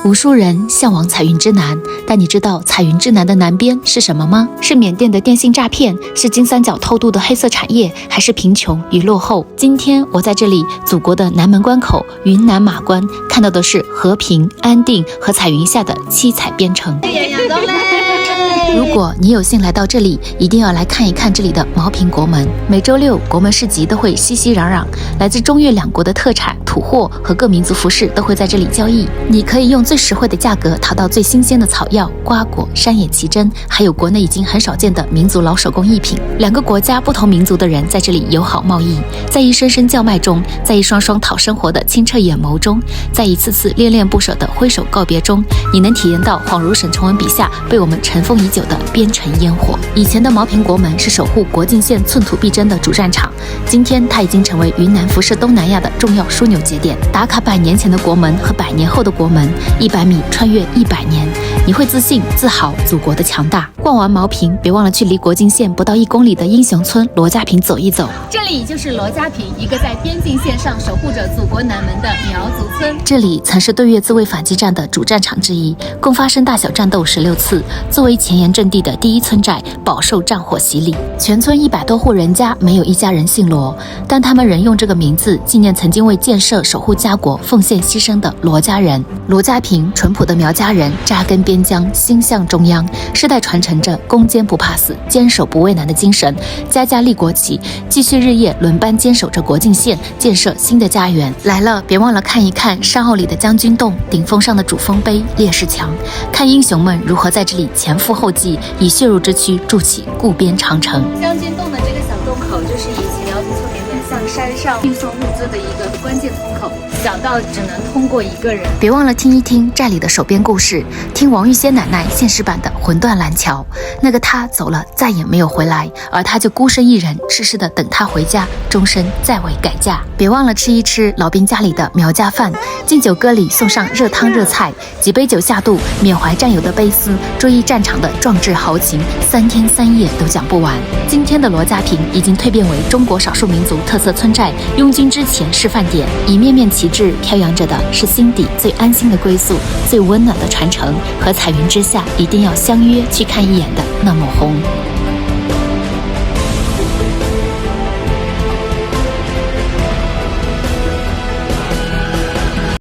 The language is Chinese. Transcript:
无数人向往彩云之南，但你知道彩云之南的南边是什么吗？是缅甸的电信诈骗，是金三角偷渡的黑色产业，还是贫穷与落后？今天我在这里，祖国的南门关口云南马关，看到的是和平、安定和彩云下的七彩边城。如果你有幸来到这里，一定要来看一看这里的茅坪国门。每周六，国门市集都会熙熙攘攘，来自中越两国的特产、土货和各民族服饰都会在这里交易。你可以用最实惠的价格淘到最新鲜的草药、瓜果、山野奇珍，还有国内已经很少见的民族老手工艺品。两个国家不同民族的人在这里友好贸易，在一声声叫卖中，在一双双讨生活的清澈眼眸中，在一次次恋恋不舍的挥手告别中，你能体验到恍如沈从文笔下被我们尘封已久的边城烟火。以前的茅坪国门是守护国境线寸土必争的主战场，今天它已经成为云南辐射东南亚的重要枢纽节点。打卡100年前的国门和100年后的国门，100米穿越100年，你会自信自豪祖国的强大。逛完茅坪，别忘了去离国境线不到1公里的英雄村罗家坪走一走。这里就是罗家坪，一个在边境线上守护着祖国南门的苗族村。这里曾是对越自卫反击战的主战场之一，共发生大小战斗16次。作为前沿阵地的第一村寨，饱受战火洗礼。全村100多户人家没有一家人姓罗，但他们仍用这个名字纪念曾经为建设、守护家国奉献牺牲的罗家人。罗家坪淳朴的苗家人扎根边疆，心向中央，世代传承着攻坚不怕死、坚守不畏难的精神，家家立国旗，继续日夜轮班坚守着国境线，建设新的家园。来了，别忘了看一看山坳里的将军洞、顶峰上的主峰碑、烈士墙，看英雄们如何在这里前赴后继，以血肉之躯筑起固边长城。将军洞的这个小洞口，就是以前苗族村里面向山上运送物资的一个关键通口，小到只能通过一个人。别忘了听一听寨里的手编故事，听王玉仙奶奶现实版的《魂断蓝桥》。那个她走了，再也没有回来，而她就孤身一人，痴痴的等她回家，终身再未改嫁。别忘了吃一吃老兵家里的苗家饭，敬酒歌里送上热汤热菜，几杯酒下肚，缅怀战友的悲思，追忆战场的壮志豪情，3天3夜都讲不完。今天的罗家坪已经蜕变为中国少数民族特色村寨，拥军之前示范点，一面面旗帜飘扬着的是心底最安心的归宿，最温暖的传承，和彩云之下一定要相约去看一眼的那抹红。